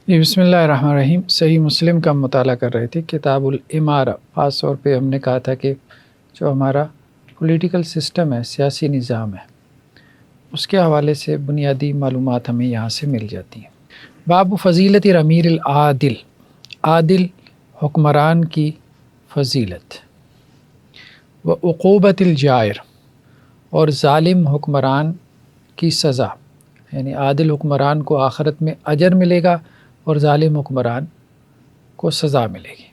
بسم اللہ الرحمن الرحیم۔ صحیح مسلم کا ہم مطالعہ کر رہے تھے، کتاب الامارہ۔ خاص طور پہ ہم نے کہا تھا کہ جو ہمارا پولیٹیکل سسٹم ہے، سیاسی نظام ہے، اس کے حوالے سے بنیادی معلومات ہمیں یہاں سے مل جاتی ہیں۔ باب فضیلت الامیر العادل، عادل حکمران کی فضیلت، و عقوبت الجائر، اور ظالم حکمران کی سزا، یعنی عادل حکمران کو آخرت میں اجر ملے گا اور ظالم حکمران کو سزا ملے گی۔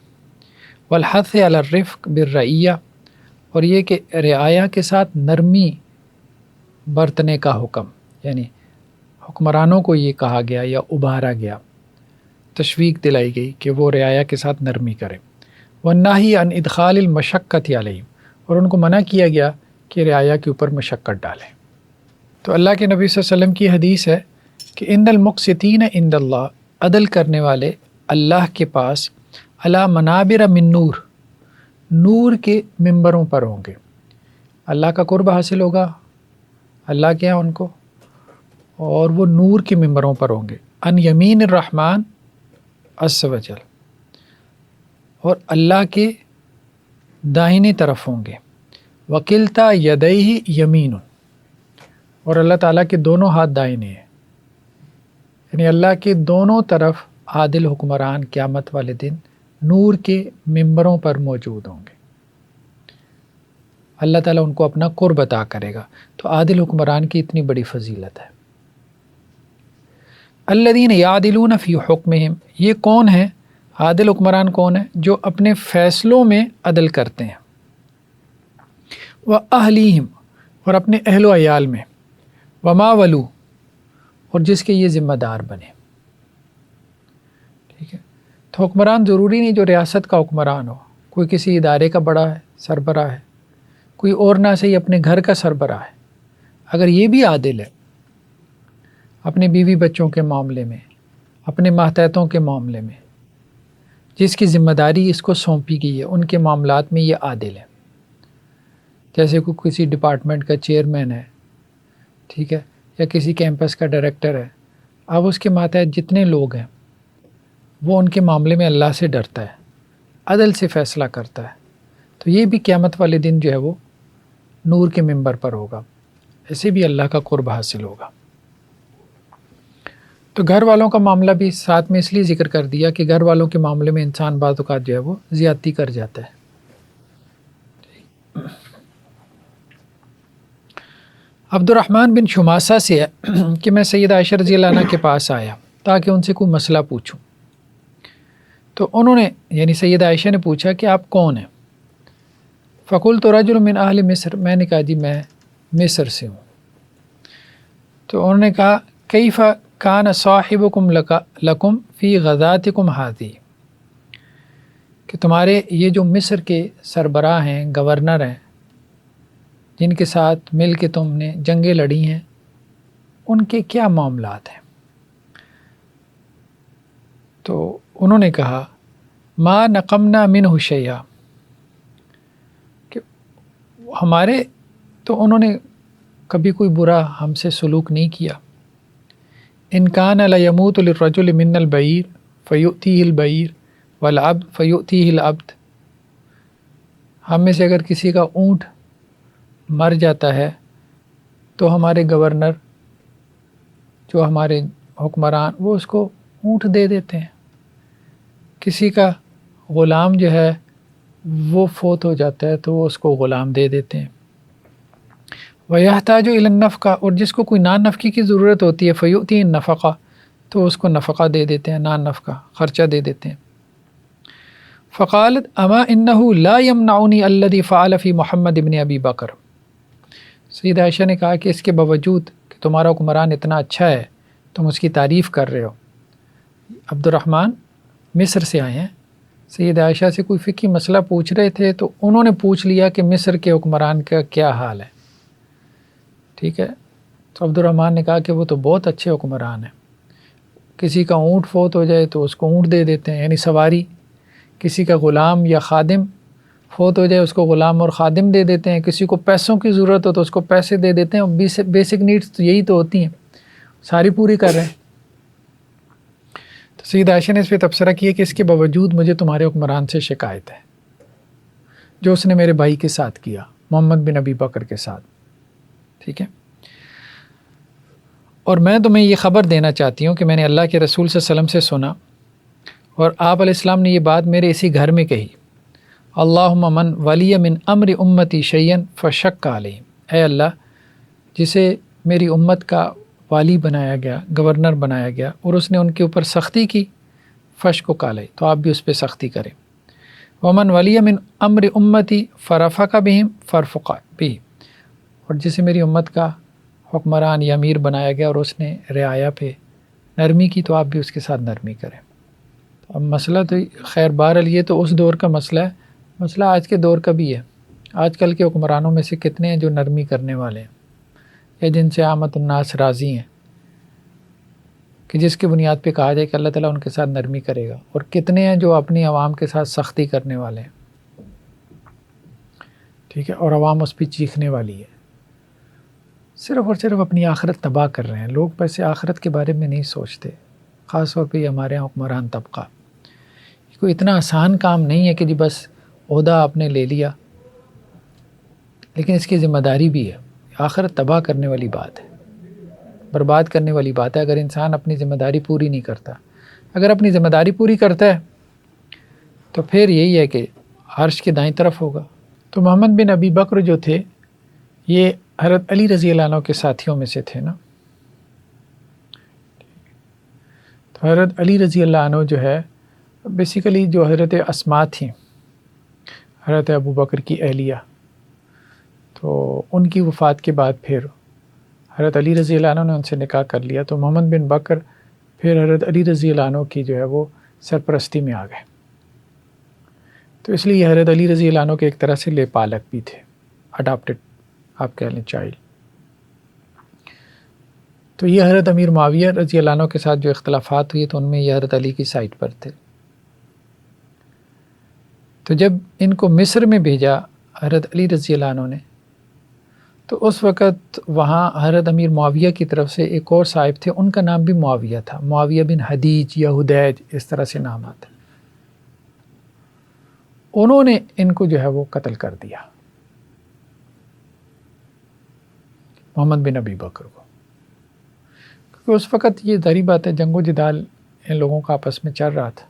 والحث علی الرفق بالرعیہ، اور یہ کہ رعایا کے ساتھ نرمی برتنے کا حکم، یعنی حکمرانوں کو یہ کہا گیا یا ابھارا گیا، تشویق دلائی گئی کہ وہ رعایا کے ساتھ نرمی کریں۔ والنہی عن ادخال المشقۃ علیہم، اور ان کو منع کیا گیا کہ رعایا کے اوپر مشقت ڈالیں۔ تو اللہ کے نبی صلی اللہ علیہ وسلم کی حدیث ہے کہ ان المقسطین عند اللہ، عدل کرنے والے اللہ کے پاس، علی منابر من نور، نور کے ممبروں پر ہوں گے۔ اللہ کا قرب حاصل ہوگا اللہ کے ہاں ان کو، اور وہ نور کے ممبروں پر ہوں گے۔ ان یمین الرحمن عز وجل، اور اللہ کے داہنی طرف ہوں گے۔ وکلتا یدیہ یمین، اور اللہ تعالیٰ کے دونوں ہاتھ دائنے ہیں، یعنی اللہ کے دونوں طرف عادل حکمران قیامت والے دن نور کے ممبروں پر موجود ہوں گے۔ اللہ تعالیٰ ان کو اپنا قرب عطا کرے گا۔ تو عادل حکمران کی اتنی بڑی فضیلت ہے۔ الذین یعدلون فی حکمہم، یہ کون ہیں؟ عادل حکمران کون ہیں؟ جو اپنے فیصلوں میں عدل کرتے ہیں۔ وَأَهْلِهِمْ، اور اپنے اہل و عیال میں۔ وَمَا وَلُو، اور جس کے یہ ذمہ دار بنے۔ ٹھیک ہے، تو حکمران ضروری نہیں جو ریاست کا حکمران ہو، کوئی کسی ادارے کا بڑا ہے، سربراہ ہے، کوئی اور نہ صحیح اپنے گھر کا سربراہ ہے، اگر یہ بھی عادل ہے اپنے بیوی بچوں کے معاملے میں، اپنے ماتحتوں کے معاملے میں، جس کی ذمہ داری اس کو سونپی گئی ہے ان کے معاملات میں یہ عادل ہے، جیسے کوئی کسی ڈپارٹمنٹ کا چیئرمین ہے، ٹھیک ہے، یا کسی کیمپس کا ڈائریکٹر ہے، اب اس کے ماتحت جتنے لوگ ہیں وہ ان کے معاملے میں اللہ سے ڈرتا ہے، عدل سے فیصلہ کرتا ہے، تو یہ بھی قیامت والے دن جو ہے وہ نور کے ممبر پر ہوگا، اسے بھی اللہ کا قرب حاصل ہوگا۔ تو گھر والوں کا معاملہ بھی ساتھ میں اس لیے ذکر کر دیا کہ گھر والوں کے معاملے میں انسان بعض اوقات جو ہے وہ زیادتی کر جاتا ہے۔ عبد الرحمن بن شماسہ سے ہے کہ میں سیدہ عائشہ رضی اللہ عنہ کے پاس آیا تاکہ ان سے کوئی مسئلہ پوچھوں، تو انہوں نے یعنی سیدہ عائشہ نے پوچھا کہ آپ کون ہیں؟ فقلت رجل من اہل مصر، میں نے کہا جی میں مصر سے ہوں۔ تو انہوں نے کہا کیف کان صاحبکم لکم فی غزاتکم ہذی، کہ تمہارے یہ جو مصر کے سربراہ ہیں، گورنر ہیں، جن کے ساتھ مل کے تم نے جنگیں لڑی ہیں، ان کے کیا معاملات ہیں؟ تو انہوں نے کہا ما نقمنا منہ شیئا، کہ ہمارے تو انہوں نے کبھی کوئی برا ہم سے سلوک نہیں کیا۔ ان کان لیموت للرجل من البعیر فیؤتیہ البعیر والعبد فیؤتیہ العبد، ہم میں سے اگر کسی کا اونٹ مر جاتا ہے تو ہمارے گورنر جو ہمارے حکمران وہ اس کو اونٹ دے دیتے ہیں، کسی کا غلام جو ہے وہ فوت ہو جاتا ہے تو وہ اس کو غلام دے دیتے ہیں۔ وَيَحْتَاجُ إِلَى النَّفْقَةِ، اور جس کو کوئی نان نفقی کی ضرورت ہوتی ہے فَيُؤْتِي النَّفَقَةَ، تو اس کو نفقہ دے دیتے ہیں، نان نفقہ خرچہ دے دیتے ہیں۔ فقالت اما انه لا يمنعني الذي فعل في محمد بن ابی بکر، سیدہ عائشہ نے کہا کہ اس کے باوجود کہ تمہارا حکمران اتنا اچھا ہے تم اس کی تعریف کر رہے ہو۔ عبد الرحمن مصر سے آئے ہیں، سیدہ عائشہ سے کوئی فقہی مسئلہ پوچھ رہے تھے تو انہوں نے پوچھ لیا کہ مصر کے حکمران کا کیا حال ہے، ٹھیک ہے۔ تو عبد الرحمن نے کہا کہ وہ تو بہت اچھے حکمران ہیں، کسی کا اونٹ فوت ہو جائے تو اس کو اونٹ دے دیتے ہیں، یعنی سواری، کسی کا غلام یا خادم فوت ہو جائے اس کو غلام اور خادم دے دیتے ہیں، کسی کو پیسوں کی ضرورت ہو تو اس کو پیسے دے دیتے ہیں، اور بیسک نیڈس تو یہی تو ہوتی ہیں، ساری پوری کر رہے ہیں۔ تو سیدہ عائشہ نے اس پہ تبصرہ کیا کہ اس کے باوجود مجھے تمہارے حکمران سے شکایت ہے جو اس نے میرے بھائی کے ساتھ کیا، محمد بن ابی بکر کے ساتھ، ٹھیک ہے، اور میں تمہیں یہ خبر دینا چاہتی ہوں کہ میں نے اللہ کے رسول صلی اللہ علیہ وسلم سے سنا اور آپ علیہ السلام نے یہ بات میرے اسی گھر میں کہی، اللہم من ولی من امر امتی شیئن فشک علیہم، اے اللہ جسے میری امت کا والی بنایا گیا، گورنر بنایا گیا اور اس نے ان کے اوپر سختی کی، فشک علیہ، تو آپ بھی اس پہ سختی کریں، ومن ولی من امر امتی فرفق بہم فرفق بھی، اور جسے میری امت کا حکمران یا امیر بنایا گیا اور اس نے رعایا پہ نرمی کی، تو آپ بھی اس کے ساتھ نرمی کریں۔ اب مسئلہ تو خیر بہرحال یہ تو اس دور کا مسئلہ ہے، مسئلہ آج کے دور کا بھی ہے۔ آج کل کے حکمرانوں میں سے کتنے ہیں جو نرمی کرنے والے ہیں یا جن سے عامت الناس راضی ہیں، کہ جس کی بنیاد پہ کہا جائے کہ اللہ تعالیٰ ان کے ساتھ نرمی کرے گا، اور کتنے ہیں جو اپنی عوام کے ساتھ سختی کرنے والے ہیں، ٹھیک ہے، اور عوام اس پہ چیخنے والی ہے، صرف اور صرف اپنی آخرت تباہ کر رہے ہیں لوگ، ویسے آخرت کے بارے میں نہیں سوچتے، خاص طور پہ یہ ہمارے یہاں حکمران طبقہ۔ کوئی اتنا آسان کام نہیں ہے کہ جی بس عہدہ آپ نے لے لیا، لیکن اس کی ذمہ داری بھی ہے، آخرت تباہ کرنے والی بات ہے، برباد کرنے والی بات ہے اگر انسان اپنی ذمہ داری پوری نہیں کرتا۔ اگر اپنی ذمہ داری پوری کرتا ہے تو پھر یہی ہے کہ عرش کے دائیں طرف ہوگا۔ تو محمد بن ابی بکر جو تھے یہ حضرت علی رضی اللہ عنہ کے ساتھیوں میں سے تھے نا، تو حضرت علی رضی اللہ عنہ جو ہے بیسیکلی جو حضرت اسماء تھیں، حضرت ابو بکر کی اہلیہ، تو ان کی وفات کے بعد پھر حضرت علی رضی اللہ عنہ نے ان سے نکاح کر لیا، تو محمد بن بکر پھر حضرت علی رضی اللہ عنہ کی جو ہے وہ سرپرستی میں آ گئے، تو اس لیے حضرت علی رضی اللہ عنہ کے ایک طرح سے لے پالک بھی تھے، اڈاپٹڈ آپ کہہ لیں چائلڈ۔ تو یہ حضرت امیر معاویہ رضی اللہ عنہ کے ساتھ جو اختلافات ہوئے تو ان میں یہ حضرت علی کی سائٹ پر تھے۔ تو جب ان کو مصر میں بھیجا حضرت علی رضی اللہ عنہ نے، تو اس وقت وہاں حضرت امیر معاویہ کی طرف سے ایک اور صاحب تھے، ان کا نام بھی معاویہ تھا، معاویہ بن حدیج یا حدیج اس طرح سے نام آتا ہے، انہوں نے ان کو جو ہے وہ قتل کر دیا، محمد بن ابی بکر کو، کیونکہ اس وقت یہ ظاہری بات ہے جنگ و جدال ان لوگوں کا آپس میں چل رہا تھا،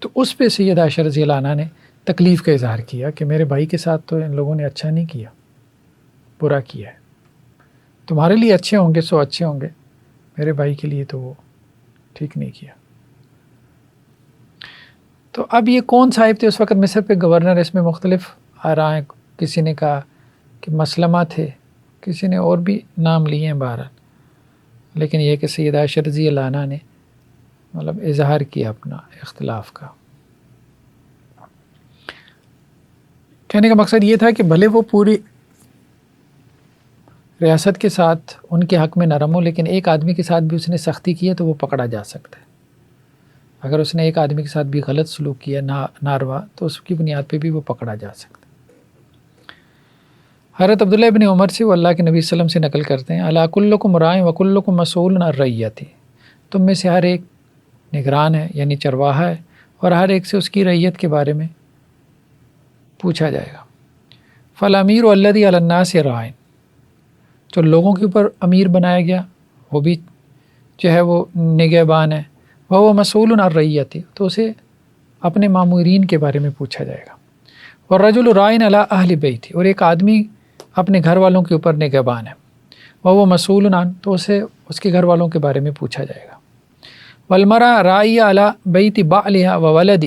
تو اس پہ سیدہ عائشہ رضی اللہ عنہ نے تکلیف کا اظہار کیا کہ میرے بھائی کے ساتھ تو ان لوگوں نے اچھا نہیں کیا، برا کیا ہے، تمہارے لیے اچھے ہوں گے سو اچھے ہوں گے، میرے بھائی کے لیے تو وہ ٹھیک نہیں کیا۔ تو اب یہ کون صاحب تھے اس وقت مصر پہ گورنر، اس میں مختلف آراء ہیں، کسی نے کہا کہ مسلمہ تھے، کسی نے اور بھی نام لیے ہیں بہرحال، لیکن یہ کہ سیدہ عائشہ رضی اللہ عنہ نے مطلب اظہار کیا اپنا اختلاف کا۔ کہنے کا مقصد یہ تھا کہ بھلے وہ پوری ریاست کے ساتھ ان کے حق میں نرم ہو، لیکن ایک آدمی کے ساتھ بھی اس نے سختی کی ہے تو وہ پکڑا جا سکتا ہے۔ اگر اس نے ایک آدمی کے ساتھ بھی غلط سلوک کیا ناروا، تو اس کی بنیاد پہ بھی وہ پکڑا جا سکتا ہے۔ حضرت عبداللہ ابن عمر سے وہ اللہ کے نبی صلی اللہ علیہ وسلم سے نقل کرتے ہیں، الا کلکم راع و کلکم مسئول عن رعیتہ، تم میں سے ہر ایک نگران ہے یعنی چرواہا ہے، اور ہر ایک سے اس کی رعیت کے بارے میں پوچھا جائے گا۔ فالامیر الذی علی الناس راع، جو لوگوں کے اوپر امیر بنایا گیا وہ بھی جو ہے وہ نگہبان ہے، وہ مسئول عن رعیتہ، تو اسے اپنے مامورین کے بارے میں پوچھا جائے گا۔ والرجل راع علی اہل بیتہ، اور ایک آدمی اپنے گھر والوں کے اوپر نگہبان ہے، وہ مسئول عن، تو اسے اس کے گھر والوں کے بارے میں پوچھا جائے گا۔ والمرأة راعیہ علی بیت بعلہا وولدہ،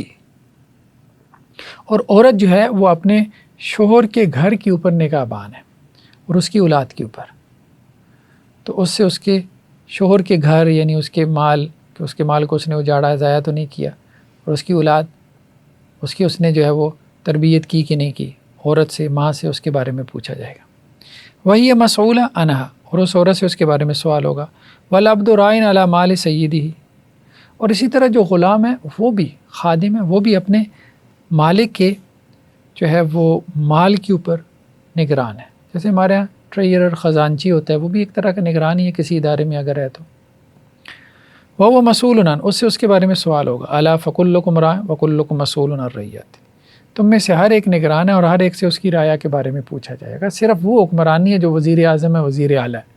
اور عورت جو ہے وہ اپنے شوہر کے گھر کے اوپر نگہبان ہے اور اس کی اولاد کے اوپر، تو اس سے اس کے شوہر کے گھر یعنی اس کے مال، کہ اس کے مال کو اس نے اجاڑا ضائع تو نہیں کیا، اور اس کی اولاد اس نے جو ہے وہ تربیت کی کہ نہیں کی، عورت سے ماں سے اس کے بارے میں پوچھا جائے گا۔ وہی مسئولہ عنہا، اور اس عورت سے اس کے بارے میں سوال ہوگا۔ والعبد راع علی مال سیدہ، اور اسی طرح جو غلام ہے وہ بھی خادم ہے، وہ بھی اپنے مالک کے جو ہے وہ مال کے اوپر نگران ہے، جیسے ہمارے یہاں ٹریجرر خزانچی ہوتا ہے، وہ بھی ایک طرح کا نگران ہی ہے کسی ادارے میں اگر ہے تو۔ وہ مسئول عن، اس سے اس کے بارے میں سوال ہوگا، الا فکلکم راع وکلکم مسئول عن رعیتہ، تم میں سے ہر ایک نگران ہے اور ہر ایک سے اس کی رعایا کے بارے میں پوچھا جائے گا۔ صرف وہ حکمران نہیں ہے جو وزیر اعظم ہے، وزیر اعلیٰ ہے،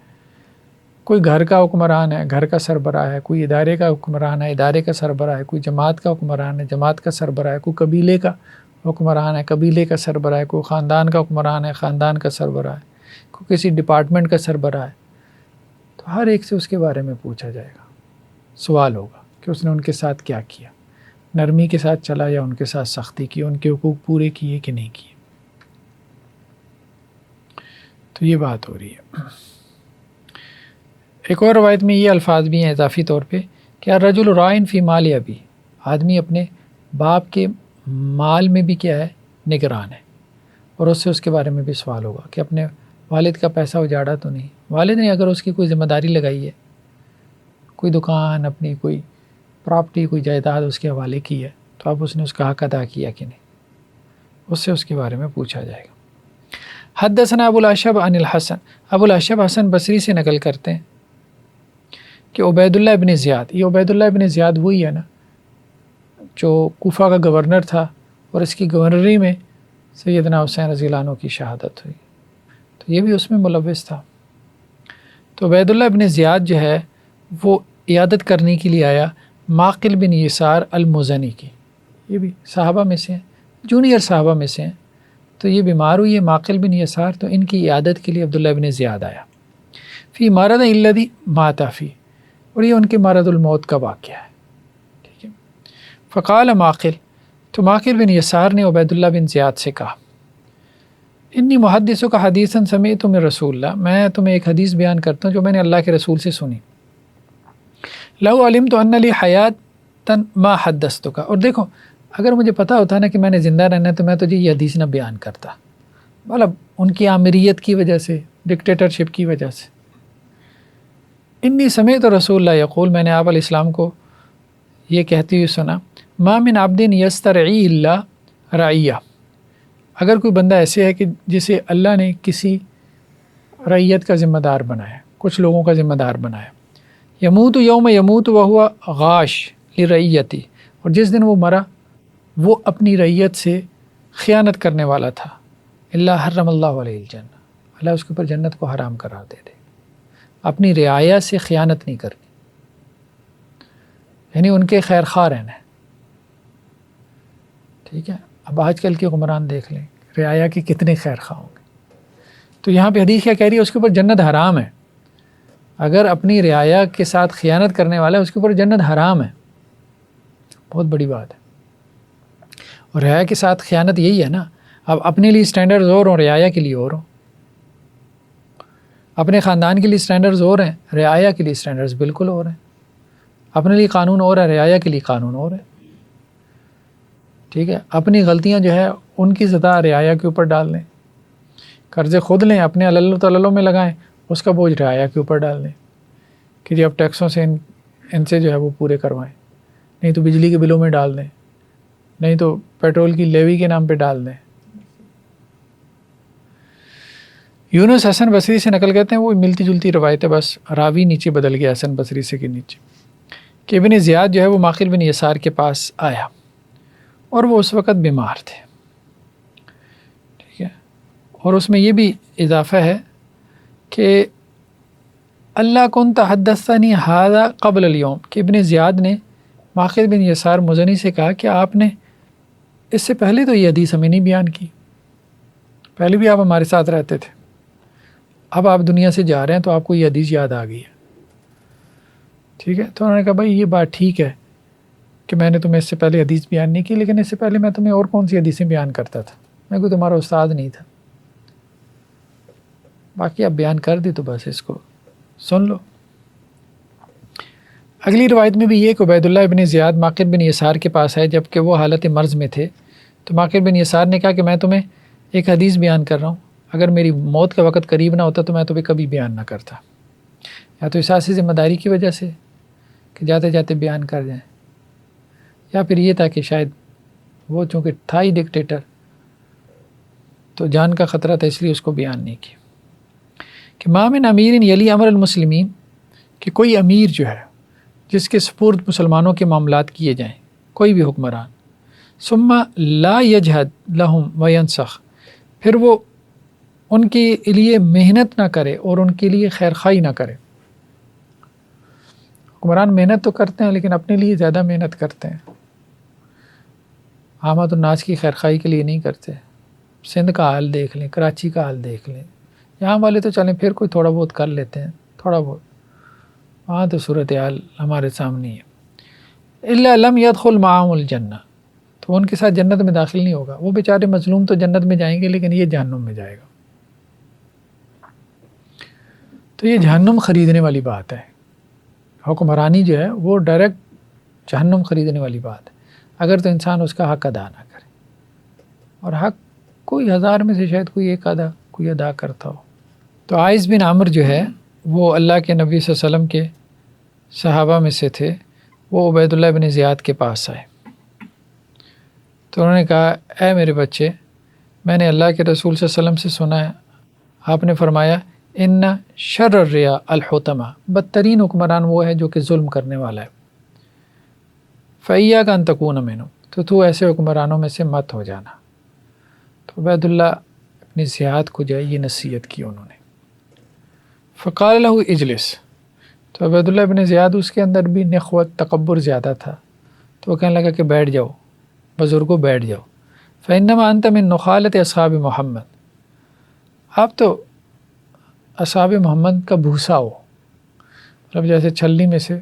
کوئی گھر کا حکمران ہے، گھر کا سربراہ ہے، کوئی ادارے کا حکمران ہے، ادارے کا سربراہ ہے، کوئی جماعت کا حکمران ہے، جماعت کا سربراہ ہے، کوئی قبیلے کا حکمران ہے، قبیلے کا سربراہ ہے، کوئی خاندان کا حکمران ہے، خاندان کا سربراہ ہے، کوئی کسی ڈپارٹمنٹ کا سربراہ ہے۔ تو ہر ایک سے اس کے بارے میں پوچھا جائے گا، سوال ہوگا کہ اس نے ان کے ساتھ کیا کیا، نرمی کے ساتھ چلا یا ان کے ساتھ سختی کی، ان کے حقوق پورے کیے کہ نہیں کیے۔ تو یہ بات ہو رہی ہے۔ ایک اور روایت میں یہ الفاظ بھی ہیں اضافی طور پہ کہ الرجل راعٍ فی مال ابی، آدمی اپنے باپ کے مال میں بھی کیا ہے، نگران ہے، اور اس سے اس کے بارے میں بھی سوال ہوگا کہ اپنے والد کا پیسہ اجاڑا تو نہیں، والد نے اگر اس کی کوئی ذمہ داری لگائی ہے، کوئی دکان، اپنی کوئی پراپرٹی، کوئی جائیداد اس کے حوالے کی ہے، تو اب اس نے اس کا حق ادا کیا کہ نہیں، اس سے اس کے بارے میں پوچھا جائے گا۔ حدثنا ابو الاشب عن الحسن، ابو الاشب حسن بصری سے نقل کرتے ہیں کہ عبید اللہ ابن زیاد، یہ عبید اللہ ابن زیاد وہی ہے نا جو کوفہ کا گورنر تھا، اور اس کی گورنری میں سیدنا حسین رضی اللہ عنہ کی شہادت ہوئی، تو یہ بھی اس میں ملوث تھا۔ تو عبید اللہ ابن زیاد جو ہے وہ عیادت کرنے کے لیے آیا معقل بن یسار المزنی کی، یہ بھی صحابہ میں سے ہیں، جونیئر صحابہ میں سے ہیں، تو یہ بیمار ہوئی ہے معقل بن یسار، تو ان کی عیادت کے لیے عبداللہ ابن زیاد آیا، فی مرض الذی مات فی، اور یہ ان کے مرض الموت کا واقعہ ہے، ٹھیک ہے۔ فقال معقل، تو معقل بن یسار نے عبید اللہ بن زیاد سے کہا، انی محدثک حدیثا سمعت من رسول اللہ، میں تمہیں ایک حدیث بیان کرتا ہوں جو میں نے اللہ کے رسول سے سنی، لو علمت ان لی حیاتا ما حدثتک، اور دیکھو اگر مجھے پتا ہوتا نا کہ میں نے زندہ رہنا ہے تو میں تجھے یہ حدیث نہ بیان کرتا، مطلب ان کی آمریت کی وجہ سے، ڈکٹیٹرشپ کی وجہ سے۔ انی سمعت رسول اللہ یقول، میں نے آپ علیہ السلام کو یہ کہتے ہوئے سنا، ما من عبد یسترعی اللہ رعیہ، اگر کوئی بندہ ایسے ہے کہ جسے اللہ نے کسی رعیت کا ذمہ دار بنایا، کچھ لوگوں کا ذمہ دار بنایا، یموت یوم یموت وہو غاش لرعیتی، اور جس دن وہ مرا وہ اپنی رعیت سے خیانت کرنے والا تھا، اللہ حرم اللہ علیہ الجنہ، اللہ اس کے اوپر جنت کو حرام قرار دے دے، اپنی رعایا سے خیانت نہیں کرنی، یعنی ان کے خیر خواہ رہنا ہے، ٹھیک ہے۔ اب آج کل کے حکمران دیکھ لیں رعایا کے کتنے خیر خواہ ہوں گے، تو یہاں پہ حدیث کیا کہہ رہی ہے، اس کے اوپر جنت حرام ہے، اگر اپنی رعایا کے ساتھ خیانت کرنے والا ہے اس کے اوپر جنت حرام ہے، بہت بڑی بات ہے۔ اور رعایا کے ساتھ خیانت یہی ہے نا، اب اپنے لیے سٹینڈرز اور ہوں، رعایا کے لیے اور ہوں، اپنے خاندان کے لیے سٹینڈرز اور ہیں، رعایا کے لیے سٹینڈرز بالکل اور ہیں، اپنے لیے قانون اور ہے، رعایا کے لیے قانون اور ہے، ٹھیک ہے۔ اپنی غلطیاں جو ہے ان کی سزا رعایا کے اوپر ڈال دیں، قرضے خود لیں، اپنے علل تللوں میں لگائیں، اس کا بوجھ رعایا کے اوپر ڈال دیں کہ جی اب ٹیکسوں سے ان سے جو ہے وہ پورے کروائیں، نہیں تو بجلی کے بلوں میں ڈال دیں، نہیں تو پیٹرول کی لیوی کے نام پہ ڈال دیں۔ یونس حسن بصری سے نقل کرتے ہیں، وہ ملتی جلتی روایت ہے، بس راوی نیچے بدل گیا حسن بصری سے کے نیچے، کہ ابن زیاد جو ہے وہ معقل بن یسار کے پاس آیا اور وہ اس وقت بیمار تھے، ٹھیک ہے۔ اور اس میں یہ بھی اضافہ ہے کہ اللہ کنت حدثنی ھذا قبل اليوم، کہ ابن زیاد نے معقل بن یسار مزنی سے کہا کہ آپ نے اس سے پہلے تو یہ حدیث ہمیں نہیں بیان کی، پہلے بھی آپ ہمارے ساتھ رہتے تھے، اب آپ دنیا سے جا رہے ہیں تو آپ کو یہ حدیث یاد آ گئی ہے، ٹھیک ہے۔ تو انہوں نے کہا بھائی یہ بات ٹھیک ہے کہ میں نے تمہیں اس سے پہلے حدیث بیان نہیں کی، لیکن اس سے پہلے میں تمہیں اور کون سی حدیثیں بیان کرتا تھا، میں کوئی تمہارا استاد نہیں تھا، باقی آپ بیان کر دی تو بس اس کو سن لو۔ اگلی روایت میں بھی یہ کہ عبید اللہ ابن زیاد معقل بن یسار کے پاس آئے جب کہ وہ حالت مرض میں تھے، تو معقل بن یسار نے کہا کہ میں تمہیں ایک حدیث بیان کر رہا ہوں، اگر میری موت کا وقت قریب نہ ہوتا تو میں تمہیں کبھی بیان نہ کرتا، یا تو احساس ذمہ داری کی وجہ سے کہ جاتے جاتے بیان کر جائیں، یا پھر یہ تھا کہ شاید وہ چونکہ تھا ہی ڈکٹیٹر تو جان کا خطرہ تھا، اس لیے اس کو بیان نہیں کیا۔ کہ ما من امیر یلی امر المسلمین، کہ کوئی امیر جو ہے جس کے سپرد مسلمانوں کے معاملات کیے جائیں، کوئی بھی حکمران، ثم لا یجہد لہم وینسخ، پھر وہ ان کے لیے محنت نہ کرے اور ان کے لیے خیر خواہی نہ کرے۔ حکمران محنت تو کرتے ہیں لیکن اپنے لیے زیادہ محنت کرتے ہیں، عامت الناس کی خیر خواہی کے لیے نہیں کرتے۔ سندھ کا حال دیکھ لیں، کراچی کا حال دیکھ لیں، یہاں والے تو چلیں پھر کوئی تھوڑا بہت کر لیتے ہیں، تھوڑا بہت، وہاں تو صورتحال ہمارے سامنے ہے۔ الا لم يدخل معهم الجنہ، تو ان کے ساتھ جنت میں داخل نہیں ہوگا۔ وہ بیچارے مظلوم تو جنت میں جائیں گے لیکن یہ جہنم میں جائے گا۔ تو یہ جہنم خریدنے والی بات ہے، حکمرانی جو ہے وہ ڈائریکٹ جہنم خریدنے والی بات ہے، اگر تو انسان اس کا حق ادا نہ کرے، اور حق کوئی ہزار میں سے شاید کوئی ایک آدھا کوئی ادا کرتا ہو۔ تو عائذ بن عامر جو ہے وہ اللہ کے نبی صلی اللہ علیہ وسلم کے صحابہ میں سے تھے، وہ عبید اللہ بن زیاد کے پاس آئے، تو انہوں نے کہا اے میرے بچے، میں نے اللہ کے رسول صلی اللہ علیہ وسلم سے سنا ہے، آپ نے فرمایا ان شر الرعاء الحطمہ، بدترین حکمران وہ ہے جو کہ ظلم کرنے والا ہے، فإیاک ان تکون منہم، تو ایسے حکمرانوں میں سے مت ہو جانا۔ تو عبید اللہ اپنی زیاد کو جو ہے یہ نصیحت کی انہوں نے۔ فقال له اجلس، تو عبید اللہ بن زیاد اس کے اندر بھی نخوت تکبر زیادہ تھا، تو وہ کہنے لگا کہ بیٹھ جاؤ بزرگوں، بیٹھ جاؤ، فإنما انت من نخالۃ اصحاب محمد، آپ تو اصحاب محمد کا بھوسا ہو، مطلب جیسے چھلنی میں سے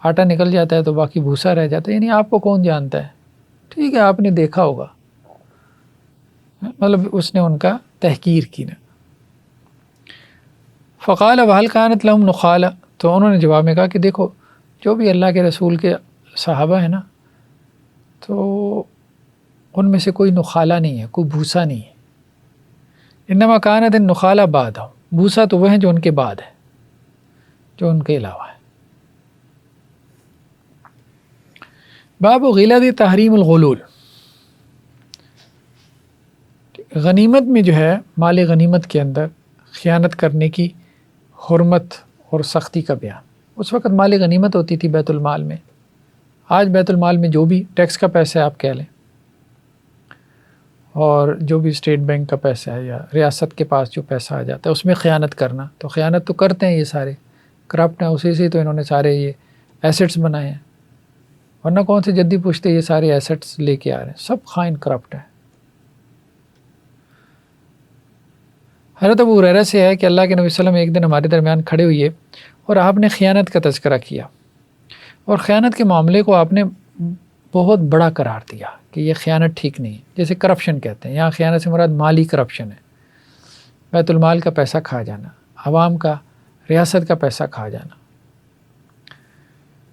آٹا نکل جاتا ہے تو باقی بھوسا رہ جاتا ہے، یعنی آپ کو کون جانتا ہے، ٹھیک ہے آپ نے دیکھا ہوگا، مطلب اس نے ان کا تحقیر کی نا۔ فقال وهل كانت لهم نخالہ، تو انہوں نے جواب میں کہا کہ دیکھو جو بھی اللہ کے رسول کے صحابہ ہیں نا، تو ان میں سے کوئی نخالہ نہیں ہے، کوئی بھوسا نہیں ہے، انما كانت النخالہ بعد، بھوسا تو وہ ہیں جو ان کے بعد ہے، جو ان کے علاوہ ہے۔ باب غلظ تحریم الغلول، غنیمت میں جو ہے مال غنیمت کے اندر خیانت کرنے کی حرمت اور سختی کا بیان۔ اس وقت مال غنیمت ہوتی تھی بیت المال میں، آج بیت المال میں جو بھی ٹیکس کا پیسہ ہے آپ کہہ لیں، اور جو بھی اسٹیٹ بینک کا پیسہ ہے یا ریاست کے پاس جو پیسہ آ جاتا ہے اس میں خیانت کرنا، تو خیانت تو کرتے ہیں یہ سارے کرپٹ ہیں، اسی سے تو انہوں نے سارے یہ ایسٹس بنائے ہیں، ورنہ کون سے جدی پوچھتے یہ سارے ایسٹس لے کے آ رہے ہیں، سب خائن کرپٹ ہیں۔ حضرت ابو ہریرہ سے ہے کہ اللہ کے نبی صلی اللہ علیہ وسلم ایک دن ہمارے درمیان کھڑے ہوئے اور آپ نے خیانت کا تذکرہ کیا، اور خیانت کے معاملے کو آپ نے بہت بڑا قرار دیا کہ یہ خیانت ٹھیک نہیں ہے، جیسے کرپشن کہتے ہیں، یہاں خیانت سے مراد مالی کرپشن ہے، بیت المال کا پیسہ کھا جانا، عوام کا ریاست کا پیسہ کھا جانا۔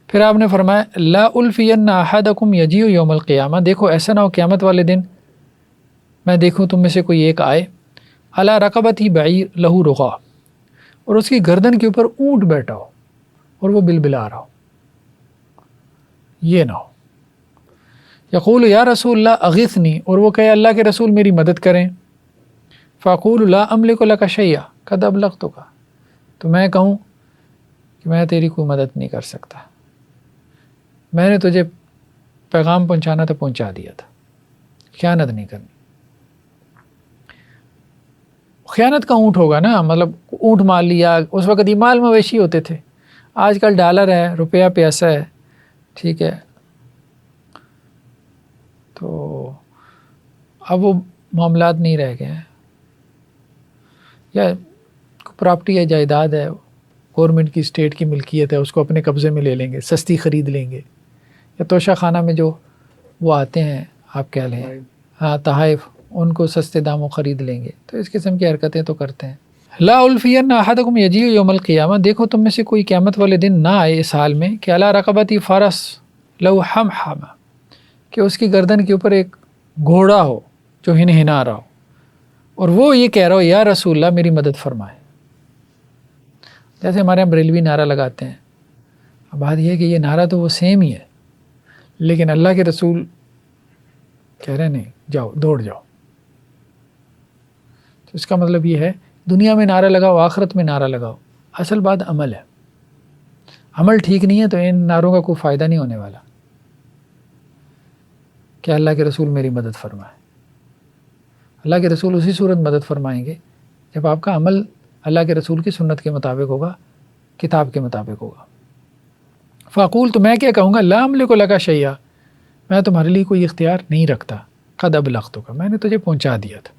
پھر آپ نے فرمایا لا الفین احدکم یجیء یوم القیامہ، دیکھو ایسا نہ ہو قیامت والے دن میں دیکھوں تم میں سے کوئی ایک آئے علی رقبتہ بعیر لہ رغا، اور اس کی گردن کے اوپر اونٹ بیٹھا ہو اور وہ بلبلا رہا ہو، یہ نہ ہو۔ یقول یا رسول اللہ اغثنی، اور وہ کہے اللہ کے رسول میری مدد کریں، فاقول لا املک لک شیئا قد ابلغتک، تو میں کہوں کہ میں تیری کوئی مدد نہیں کر سکتا، میں نے تجھے پیغام پہنچانا تھا پہنچا دیا تھا، خیانت نہیں کرنی۔ خیانت کا اونٹ ہوگا نا، مطلب اونٹ مال لیا، اس وقت یہ مال مویشی ہوتے تھے، آج کل ڈالر ہے، روپیہ پیسہ ہے، ٹھیک ہے، تو اب وہ معاملات نہیں رہ گئے ہیں، یا پراپرٹی ہے، جائیداد ہے، گورنمنٹ کی اسٹیٹ کی ملکیت ہے، اس کو اپنے قبضے میں لے لیں گے، سستی خرید لیں گے، یا توشہ خانہ میں جو وہ آتے ہیں آپ کہہ لیں، ہاں تحائف، ان کو سستے داموں خرید لیں گے، تو اس قسم کی حرکتیں تو کرتے ہیں۔ لا الفین احدکم یجیء یوم القیامہ، دیکھو تم میں سے کوئی قیامت والے دن نہ آئے اس حال میں کہ علی رقبتی فرس لو حمحم، کہ اس کی گردن کے اوپر ایک گھوڑا ہو جو ہنہنا رہا ہو، اور وہ یہ کہہ رہا ہو یا رسول اللہ میری مدد فرمائے، جیسے ہمارے یہاں بریلوی نعرہ لگاتے ہیں۔ اب بات یہ ہے کہ یہ نعرہ تو وہ سیم ہی ہے، لیکن اللہ کے رسول کہہ رہے نہیں جاؤ دوڑ جاؤ، تو اس کا مطلب یہ ہے دنیا میں نعرہ لگاؤ، آخرت میں نعرہ لگاؤ، اصل بات عمل ہے۔ عمل ٹھیک نہیں ہے تو ان نعروں کا کوئی فائدہ نہیں ہونے والا کہ اللہ کے رسول میری مدد فرمائے. اللہ کے رسول اسی صورت مدد فرمائیں گے جب آپ کا عمل اللہ کے رسول کی سنت کے مطابق ہوگا, کتاب کے مطابق ہوگا. فاقول تو میں کیا کہوں گا, لا املک لک شیئا, میں تمہارے لیے کوئی اختیار نہیں رکھتا, قد ابلغتک, میں نے تجھے پہنچا دیا تھا.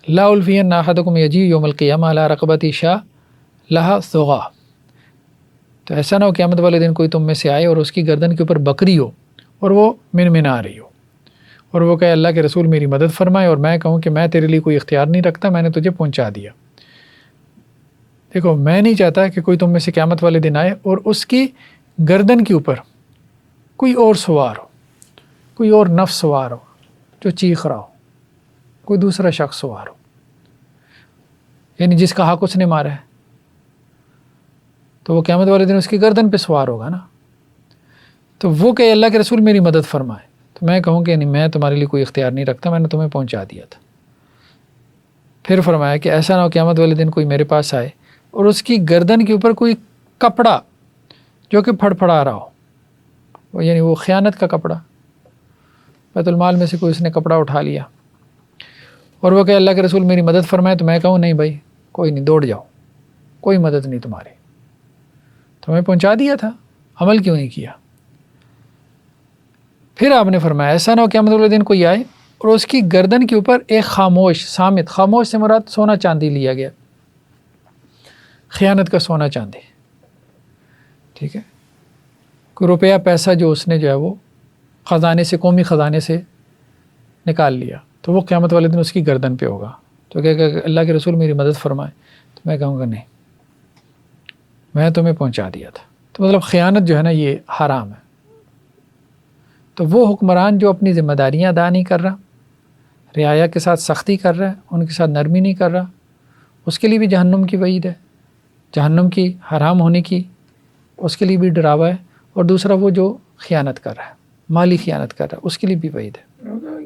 لا الفین احدکم یجی یوم القیامہ علی رقبتی شاہ لہا ثغا, تو ایسا نہ ہو قیامت والے دن کوئی تم میں سے آئے اور اس کی گردن کے اوپر بکری ہو اور وہ منمنا رہی ہو, اور وہ کہے اللہ کے رسول میری مدد فرمائے, اور میں کہوں کہ میں تیرے لیے کوئی اختیار نہیں رکھتا, میں نے تجھے پہنچا دیا. دیکھو میں نہیں چاہتا کہ کوئی تم میں سے قیامت والے دن آئے اور اس کی گردن کے اوپر کوئی اور سوار ہو, کوئی اور نفس سوار ہو جو چیخ رہا ہو, کوئی دوسرا شخص سوار ہو, یعنی جس کا حق اس نے مارا ہے, تو وہ قیامت والے دن اس کی گردن پہ سوار ہوگا نا. تو وہ کہ اللہ کے رسول میری مدد فرمائے, تو میں کہوں کہ نہیں, میں تمہارے لیے کوئی اختیار نہیں رکھتا, میں نے تمہیں پہنچا دیا تھا. پھر فرمایا کہ ایسا نہ ہو قیامت والے دن کوئی میرے پاس آئے اور اس کی گردن کے اوپر کوئی کپڑا جو کہ پھڑ پھڑا رہا ہو, یعنی وہ خیانت کا کپڑا, بیت المال میں سے کوئی اس نے کپڑا اٹھا لیا, اور وہ کہ اللہ کے رسول میری مدد فرمائے, تو میں کہوں نہیں بھائی کوئی نہیں, دوڑ جاؤ, کوئی مدد نہیں تمہاری, تمہیں پہنچا دیا تھا, عمل کیوں نہیں کیا. پھر آپ نے فرمایا ایسا نہ ہو قیامت والے دن کوئی آئے اور اس کی گردن کے اوپر ایک خاموش صامت, خاموش سے مراد سونا چاندی لیا گیا, خیانت کا سونا چاندی, ٹھیک ہے, کوئی روپیہ پیسہ جو اس نے جو ہے وہ خزانے سے, قومی خزانے سے نکال لیا, تو وہ قیامت والے دن اس کی گردن پہ ہوگا. تو کہ اللہ کے رسول میری مدد فرمائے, تو میں کہوں گا نہیں, میں تمہیں پہنچا دیا تھا. تو مطلب خیانت جو ہے نا یہ حرام ہے. تو وہ حکمران جو اپنی ذمہ داریاں ادا نہیں کر رہا, رعایا کے ساتھ سختی کر رہا ہے, ان کے ساتھ نرمی نہیں کر رہا, اس کے لیے بھی جہنم کی وعید ہے, جہنم کی حرام ہونے کی اس کے لیے بھی ڈراوا ہے. اور دوسرا وہ جو خیانت کر رہا ہے, مالی خیانت کر رہا ہے, اس کے لیے بھی وعید ہے.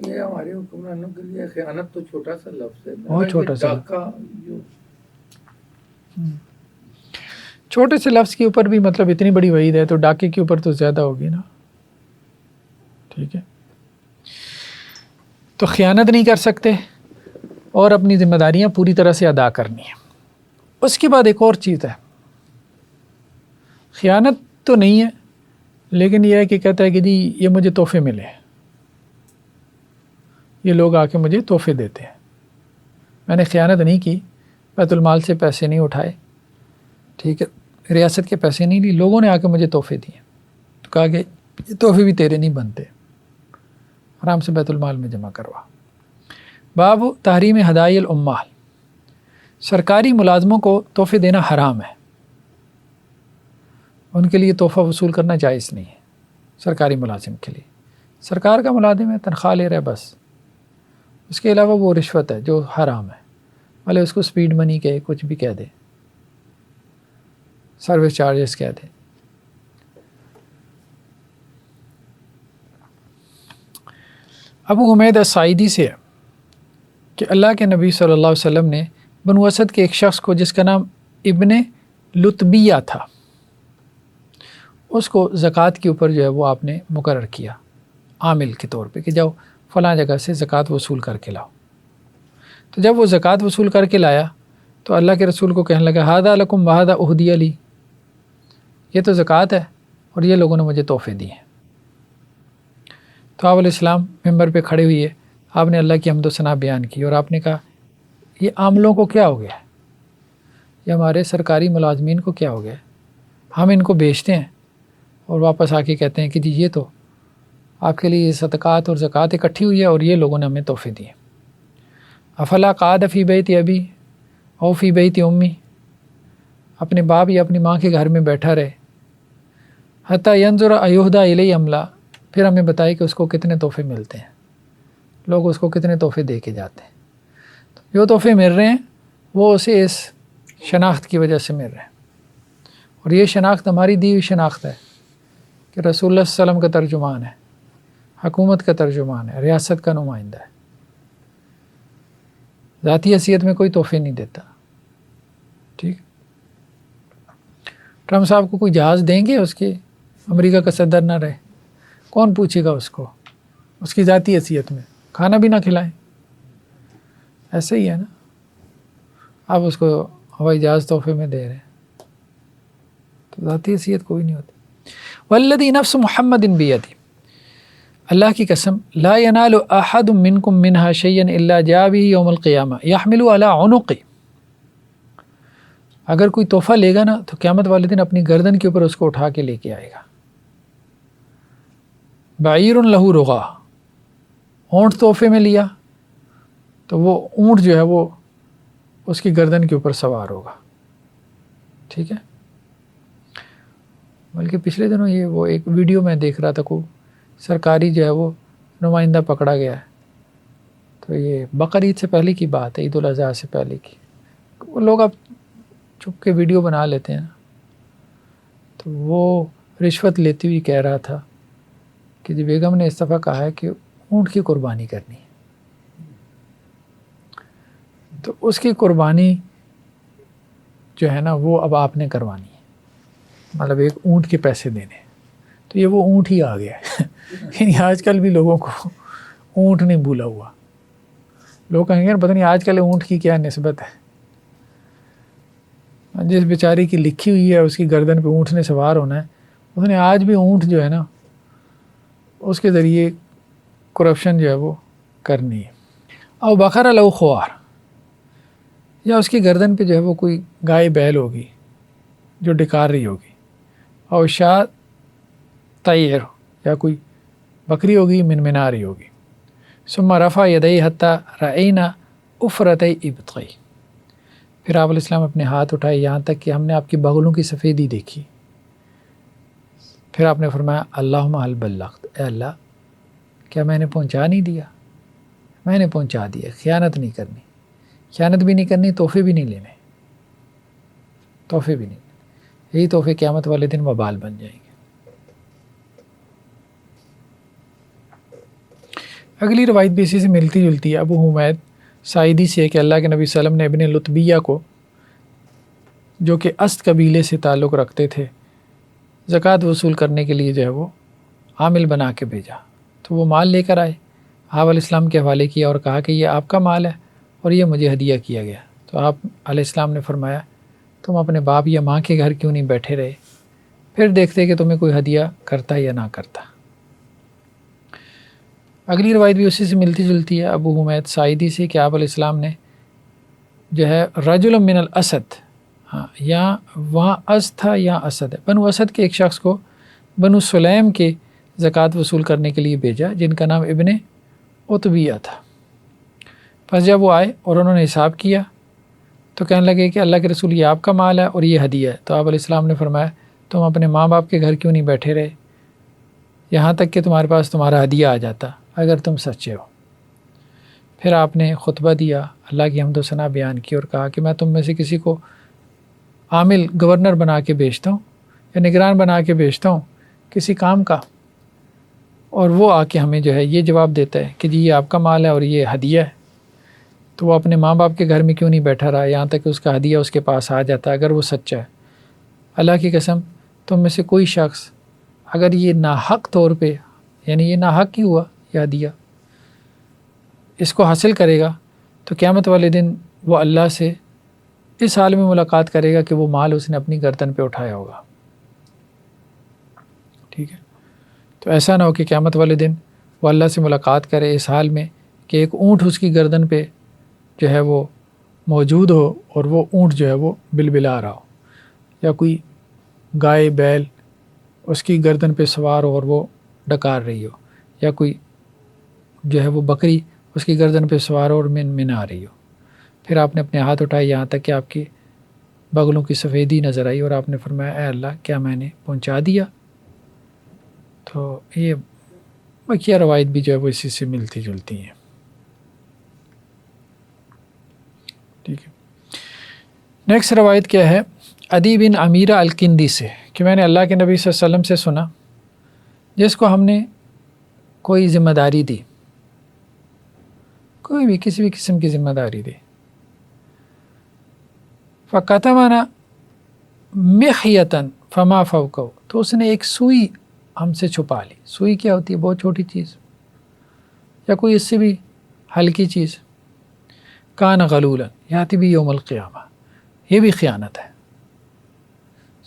یہ ہمارے حکمرانوں کے لیے خیانت تو چھوٹا سا لفظ ہے, بہت چھوٹا سا, جو چھوٹے سے لفظ کے اوپر بھی مطلب اتنی بڑی وعید ہے, تو ڈاکے کے اوپر تو زیادہ ہوگی نا, ٹھیک ہے. تو خیانت نہیں کر سکتے اور اپنی ذمہ داریاں پوری طرح سے ادا کرنی ہیں. اس کے بعد ایک اور چیز ہے, خیانت تو نہیں ہے لیکن یہ ہے کہ کہتا ہے کہ جی یہ مجھے تحفے ملے, یہ لوگ آ کے مجھے تحفے دیتے ہیں, میں نے خیانت نہیں کی, بیت المال سے پیسے نہیں اٹھائے, ٹھیک ہے, ریاست کے پیسے نہیں لی, لوگوں نے آ کے مجھے تحفے دیے, تو کہا کہ یہ تحفے بھی تیرے نہیں بنتے, آرام سے بیت المال میں جمع کروا. باب تحریم ہدائی العمال, سرکاری ملازموں کو تحفے دینا حرام ہے, ان کے لیے تحفہ وصول کرنا جائز نہیں ہے. سرکاری ملازم کے لیے, سرکار کا ملازم ہے, تنخواہ لے رہا ہے بس, اس کے علاوہ وہ رشوت ہے جو حرام ہے, بھلے اس کو سپیڈ منی کہے, کچھ بھی کہہ دے, سروس چارجز کہہ دے. ابو حمید الساعدی سے کہ اللہ کے نبی صلی اللہ علیہ وسلم نے بنو اسد کے ایک شخص کو جس کا نام ابن لطبیہ تھا, اس کو زکوٰۃ کے اوپر جو ہے وہ آپ نے مقرر کیا عامل کے طور پہ کہ جاؤ فلاں جگہ سے زکوٰۃ وصول کر کے لاؤ. تو جب وہ زکوٰۃ وصول کر کے لایا تو اللہ کے رسول کو کہنے لگا ھذا لکم وھذا اہدی لی, یہ تو زکوٰۃ ہے اور یہ لوگوں نے مجھے تحفے دیے ہیں. تو آپ علیہ السلام ممبر پہ کھڑے ہوئے, آپ نے اللہ کی حمد و ثنا بیان کی اور آپ نے کہا یہ عاملوں کو کیا ہو گیا ہے, یہ ہمارے سرکاری ملازمین کو کیا ہو گیا ہے, ہم ان کو بیچتے ہیں اور واپس آ کے کہتے ہیں کہ جی یہ تو آپ کے لیے صدقات اور زکوٰۃ اکٹھی ہوئی ہے اور یہ لوگوں نے ہمیں تحفے دیے. افلا قعد فی بیت ابی او فی بیت امی, اپنے باپ یا اپنی ماں کے گھر میں بیٹھا رہے, حتی ینظر ایہدی الیہ املا, پھر ہمیں بتائے کہ اس کو کتنے تحفے ملتے ہیں, لوگ اس کو کتنے تحفے دے کے جاتے ہیں. جو تحفے مل رہے ہیں وہ اسے اس شناخت کی وجہ سے مل رہے ہیں, اور یہ شناخت ہماری دی ہوئی شناخت ہے کہ رسول اللہ صلی اللہ علیہ وسلم کا ترجمان ہے, حکومت کا ترجمان ہے, ریاست کا نمائندہ ہے, ذاتی حیثیت میں کوئی تحفے نہیں دیتا. ٹھیک, ٹرمپ صاحب کو کوئی جہاز دیں گے اس کے امریکہ کا صدر نہ رہے؟ کون پوچھے گا اس کو اس کی ذاتی حیثیت میں؟ کھانا بھی نہ کھلائیں. ایسے ہی ہے نا، آپ اس کو ہوائی جہاز تحفے میں دے رہے ہیں تو ذاتی حیثیت کوئی نہیں ہوتی. والذی نفس محمد بیدی، اللہ کی قسم، لا ینال احد منکم منها شیئا الا جاء به یوم القیامہ یحمل علی عنقه. اگر کوئی تحفہ لے گا نا تو قیامت والے دن اپنی گردن کے اوپر اس کو اٹھا کے لے کے آئے گا. بعیر لہ رغا، اونٹ تحفے میں لیا تو وہ اونٹ جو ہے وہ اس کی گردن کے اوپر سوار ہوگا. ٹھیک ہے. بلکہ پچھلے دنوں یہ وہ ایک ویڈیو میں دیکھ رہا تھا، کو سرکاری جو ہے وہ نمائندہ پکڑا گیا ہے. تو یہ بقرعید سے پہلے کی بات ہے، عید الاضحیٰ سے پہلے کی. وہ لوگ اب چھپ کے ویڈیو بنا لیتے ہیں. تو وہ رشوت لیتی ہوئی کہہ رہا تھا کہ جی بیگم نے اس دفعہ کہا ہے کہ اونٹ کی قربانی کرنی ہے، تو اس کی قربانی جو ہے نا وہ اب آپ نے کروانی ہے، مطلب ایک اونٹ کے پیسے دینے. تو یہ وہ اونٹ ہی آ گیا ہے. یعنی آج کل بھی لوگوں کو اونٹ نہیں بھولا ہوا. لوگ کہیں گے پتہ نہیں آج کل اونٹ کی کیا نسبت ہے. جس بیچاری کی لکھی ہوئی ہے اس کی گردن پہ اونٹ نے سوار ہونا ہے، اس نے آج بھی اونٹ جو ہے نا اس کے ذریعے کرپشن جو ہے وہ کرنی ہے. او بقرہ لو خوار، یا اس کی گردن پہ جو ہے وہ کوئی گائے بیل ہوگی جو ڈکار رہی ہوگی. او شاہ طیر، یا کوئی بکری ہوگی منمنا رہی ہوگی. ثم رفع یدیہ حتی رأینا افرتِ ابطی، پھر آپ علیہ السلام اپنے ہاتھ اٹھائے یہاں تک کہ ہم نے آپ کی بغلوں کی سفیدی دیکھی. پھر آپ نے فرمایا اللہم هل بلغت، اے اللہ کیا میں نے پہنچا نہیں دیا؟ میں نے پہنچا دیا. خیانت نہیں کرنی، خیانت بھی نہیں کرنی، تحفے بھی نہیں لینے، تحفے بھی نہیں لینے. یہی تحفے قیامت والے دن وبال بن جائیں گے. اگلی روایت بھی اسی سے ملتی جلتی ہے. ابو حمید ساعدی سے کہ اللہ کے نبی صلی اللہ علیہ وسلم نے ابن لطبیہ کو، جو کہ اسد قبیلے سے تعلق رکھتے تھے، زکوٰۃ وصول کرنے کے لیے جو ہے وہ عامل بنا کے بھیجا. تو وہ مال لے کر آئے، آپ علیہ السلام کے حوالے کیا اور کہا کہ یہ آپ کا مال ہے اور یہ مجھے ہدیہ کیا گیا. تو آپ علیہ السلام نے فرمایا تم اپنے باپ یا ماں کے گھر کیوں نہیں بیٹھے رہے، پھر دیکھتے کہ تمہیں کوئی ہدیہ کرتا یا نہ کرتا. اگلی روایت بھی اسی سے ملتی جلتی ہے. ابو حمید ساعدی سے کہ آپ علیہ السلام نے جو ہے رجل من الاسد، ہاں یا وہاں اسد تھا یا اسد ہے، بنو اسد کے ایک شخص کو بنو سلیم کے زکوٰۃ وصول کرنے کے لیے بھیجا جن کا نام ابن عتبیہ تھا. پس جب وہ آئے اور انہوں نے حساب کیا تو کہنے لگے کہ اللہ کے رسول یہ آپ کا مال ہے اور یہ ہدیہ ہے. تو آپ علیہ السلام نے فرمایا تم اپنے ماں باپ کے گھر کیوں نہیں بیٹھے رہے یہاں تک کہ تمہارے پاس تمہارا ہدیہ آ جاتا اگر تم سچے ہو. پھر آپ نے خطبہ دیا، اللہ کی حمد و ثنا بیان کی اور کہا کہ میں تم میں سے کسی کو عامل گورنر بنا کے بھیجتا ہوں یا نگران بنا کے بھیجتا ہوں کسی کام کا، اور وہ آ کے ہمیں جو ہے یہ جواب دیتا ہے کہ جی یہ آپ کا مال ہے اور یہ ہدیہ ہے. تو وہ اپنے ماں باپ کے گھر میں کیوں نہیں بیٹھا رہا یہاں تک کہ اس کا ہدیہ اس کے پاس آ جاتا اگر وہ سچا ہے. اللہ کی قسم تم میں سے کوئی شخص اگر یہ ناحق طور پہ، یعنی یہ ناحق ہی ہوا یہ ہدیہ، اس کو حاصل کرے گا تو قیامت والے دن وہ اللہ سے اس حال میں ملاقات کرے گا کہ وہ مال اس نے اپنی گردن پہ اٹھایا ہوگا. ٹھیک ہے. تو ایسا نہ ہو کہ قیامت والے دن وہ اللہ سے ملاقات کرے اس حال میں کہ ایک اونٹ اس کی گردن پہ جو ہے وہ موجود ہو اور وہ اونٹ جو ہے وہ بلبلا رہا ہو، یا کوئی گائے بیل اس کی گردن پہ سوار ہو اور وہ ڈکار رہی ہو، یا کوئی جو ہے وہ بکری اس کی گردن پہ سوار ہو اور منا رہی ہو. پھر آپ نے اپنے ہاتھ اٹھائے یہاں تک کہ آپ کی بغلوں کی سفیدی نظر آئی اور آپ نے فرمایا اے اللہ کیا میں نے پہنچا دیا. تو یہ بقیہ روایت بھی جو ہے وہ اسی سے ملتی جلتی ہیں. ٹھیک ہے. نیکسٹ روایت کیا ہے؟ عدی بن امیرہ الکندی سے کہ میں نے اللہ کے نبی صلی اللہ علیہ وسلم سے سنا جس کو ہم نے کوئی ذمہ داری دی، کوئی بھی کسی بھی قسم کی ذمہ داری دی، فَقَتَمَنَا مِخْيَةً فما فوقہ، تو اس نے ایک سوئی ہم سے چھپا لی. سوئی کیا ہوتی ہے؟ بہت چھوٹی چیز یا کوئی اس سے بھی ہلکی چیز. کان غلولا یاتی بھی یوم القیامہ، یہ بھی خیانت ہے.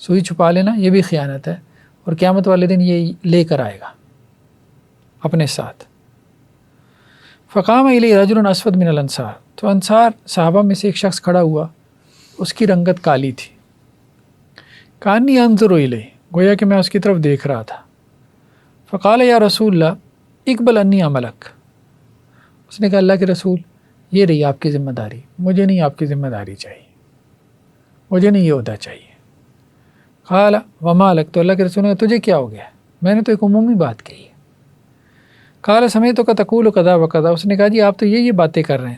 سوئی چھپا لینا یہ بھی خیانت ہے، اور قیامت والے دن یہ لے کر آئے گا اپنے ساتھ. فقام الیہ رجل اسود من الانصار، تو انصار صحابہ میں سے ایک شخص کھڑا ہوا، اس کی رنگت کالی تھی. کانی انظر الیہ، گویا کہ میں اس کی طرف دیکھ رہا تھا. فقال یا رسول اللہ اقبل انی عملک، اس نے کہا اللہ کے رسول یہ رہی آپ کی ذمہ داری، مجھے نہیں آپ کی ذمہ داری چاہیے، مجھے نہیں یہ عہدہ چاہیے. قال وما لک، تو اللہ کے رسول نے تجھے کیا ہو گیا؟ میں نے تو ایک عمومی بات کہی ہے. قال سمیعتک تقول کذا وکذا، اس نے کہا جی آپ تو یہ باتیں کر رہے ہیں.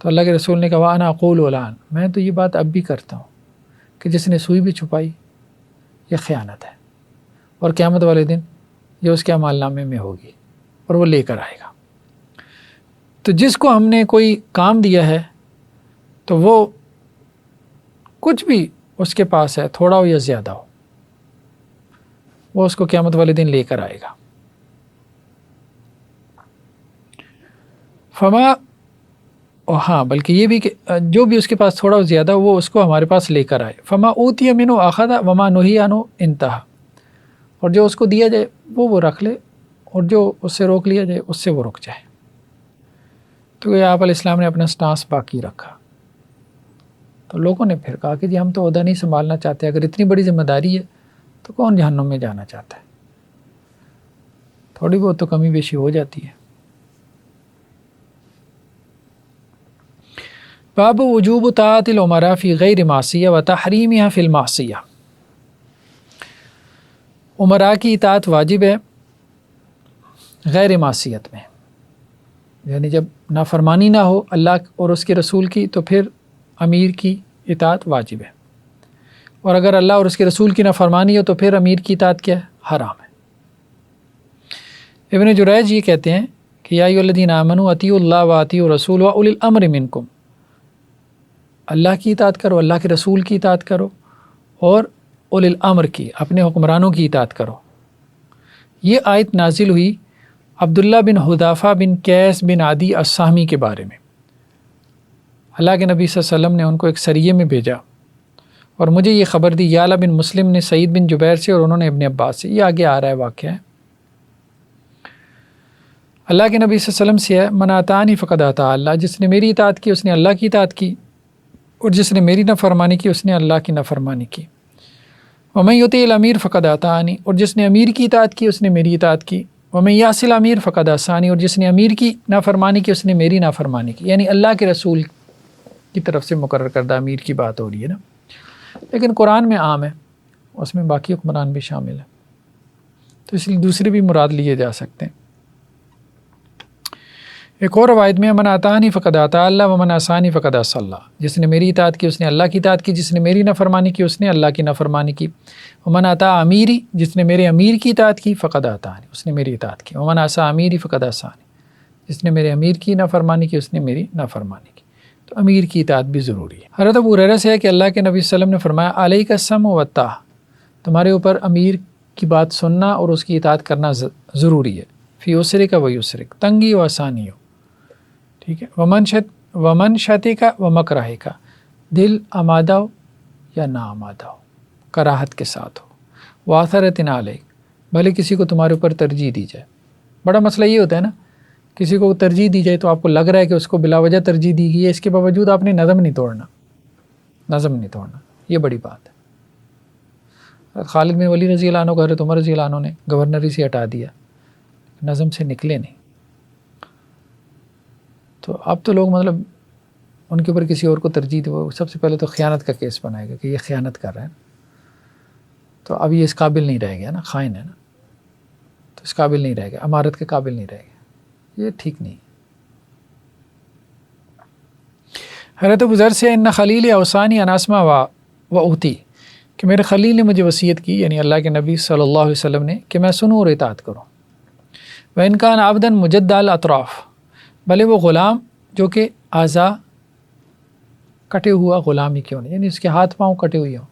تو اللہ کے رسول نے کہا وانا اقول الان، میں تو یہ بات اب بھی کرتا ہوں کہ جس نے سوئی بھی چھپائی یہ خیانت ہے، اور قیامت والے دن یہ اس کے اعمال نامے میں ہوگی اور وہ لے کر آئے گا. تو جس کو ہم نے کوئی کام دیا ہے تو وہ کچھ بھی اس کے پاس ہے، تھوڑا ہو یا زیادہ ہو، وہ اس کو قیامت والے دن لے کر آئے گا. فما، ہاں بلکہ یہ بھی کہ جو بھی اس کے پاس تھوڑا ہو زیادہ وہ اس کو ہمارے پاس لے کر آئے. فما اوتی منہ اخذ وما نہی عنہ انتہا، اور جو اس کو دیا جائے وہ رکھ لے، اور جو اس سے روک لیا جائے اس سے وہ رک جائے. تو یہ آپ علیہ السلام نے اپنا سٹانس باقی رکھا. تو لوگوں نے پھر کہا کہ جی ہم تو عہدہ نہیں سنبھالنا چاہتے، اگر اتنی بڑی ذمہ داری ہے تو کون جہنم میں جانا چاہتا ہے؟ تھوڑی بہت تو کمی بیشی ہو جاتی ہے. باب وجوب طاعت الامراء فی غیر معصیہ و تحریمها فی المعصیہ، امراء کی اطاعت واجب ہے غیر معصیت میں، یعنی جب نافرمانی نہ ہو اللہ اور اس کے رسول کی تو پھر امیر کی اطاعت واجب ہے، اور اگر اللہ اور اس کے رسول کی نافرمانی ہو تو پھر امیر کی اطاعت کیا ہے؟ حرام ہے. ابن جریج یہ کہتے ہیں کہ یا ایھا الذین آمنوا اطیعوا اللہ و اطیعوا الرسول و اولی الامر منکم، اللہ کی اطاعت کرو، اللہ کے رسول کی اطاعت کرو، اور اولی الامر کی، اپنے حکمرانوں کی اطاعت کرو. یہ آیت نازل ہوئی عبداللہ بن حذافہ بن قیس بن عدی السہمی کے بارے میں. اللہ کے نبی صلی اللہ علیہ وسلم نے ان کو ایک سریے میں بھیجا، اور مجھے یہ خبر دی یعلا بن مسلم نے سعید بن جبیر سے، اور انہوں نے ابن عباس سے. یہ آگے آ رہا ہے واقعہ ہے. اللہ کے نبی صلی اللہ علیہ وسلم سے ہے من اطاعنی فقد اطاع اللہ، جس نے میری اطاعت کی اس نے اللہ کی اطاعت کی، اور جس نے میری نافرمانی کی اس نے اللہ کی نافرمانی کی. ومن یطیع الامیر فقد اطاعنی، اور جس نے امیر کی اطاعت کی اس نے میری اطاعت کی. ومن یعص الامیر فقد عصانی، اور جس نے امیر کی نافرمانی کی اس نے میری نافرمانی کی. یعنی اللہ کے رسول کی طرف سے مقرر کردہ امیر کی بات ہو رہی ہے نا، لیکن قرآن میں عام ہے، اس میں باقی حکمران بھی شامل ہیں، تو اس لیے دوسرے بھی مراد لیے جا سکتے ہیں. ایک اور روایت میں من اطاعنی فقد اطاع اللہ ومن عصانی فقد عصی اللہ، جس نے میری اطاعت کی اس نے اللہ کی اطاعت کی، جس نے میری نافرمانی کی اس نے اللہ کی نافرمانی کی. ومن اطاع امیری، جس نے میرے امیر کی اطاعت کی، فقد اطاعنی، اس نے میری اطاعت کی. ومن عصی امیری فقد عصانی، جس نے میرے امیر کی نافرمانی کی اس نے میری نافرمانی کی. تو امیر کی اطاعت بھی ضروری ہے. حضرت ابو ہریرہ سے ہے کہ اللہ کے نبی صلی اللہ علیہ وسلم نے فرمایا علیک السمع والطاعہ، تمہارے اوپر امیر کی بات سننا اور اس کی اطاعت کرنا ضروری ہے. فی عسرک و یسرک، تنگی و آسانی ہو، ٹھیک ہے. ومن شتک و مکرہک، دل آمادہ ہو یا نہ آمادہ ہو، کراہت کے ساتھ ہو. واثرۃ علیک، بھلے کسی کو تمہارے اوپر ترجیح دی جائے. بڑا مسئلہ یہ ہوتا ہے نا، کسی کو ترجیح دی جائے تو آپ کو لگ رہا ہے کہ اس کو بلا وجہ ترجیح دی گئی ہے، اس کے باوجود آپ نے نظم نہیں توڑنا، یہ بڑی بات ہے. خالد بن ولید رضی اللہ عنہ کو حضرت عمر رضی اللہ عنہ نے گورنری سے ہٹا دیا، نظم سے نکلے نہیں. تو اب تو لوگ مطلب ان کے اوپر کسی اور کو ترجیح دے، وہ سب سے پہلے تو خیانت کا کیس بنائے گا کہ یہ خیانت کر رہا ہے، تو اب یہ اس قابل نہیں رہ گیا نا، خائن ہے نا، تو اس قابل نہیں رہ گیا، امارت کے قابل نہیں رہ گیا، یہ ٹھیک نہیں. حضرت ابو ذر سے ان خلیل اوصانی ان اسمع و اوتی، کہ میرے خلیل نے مجھے وصیت کی، یعنی اللہ کے نبی صلی اللہ علیہ وسلم نے، کہ میں سنوں اور اطاعت کروں. وَإِنْ كَانَ عَبْدًا مُجَدَّ الْأَطْرَافِ، بھلے وہ غلام جو کہ اعضاء کٹے ہوا غلام ہی کیوں نہیں، یعنی اس کے ہاتھ پاؤں کٹے ہوئے ہوں.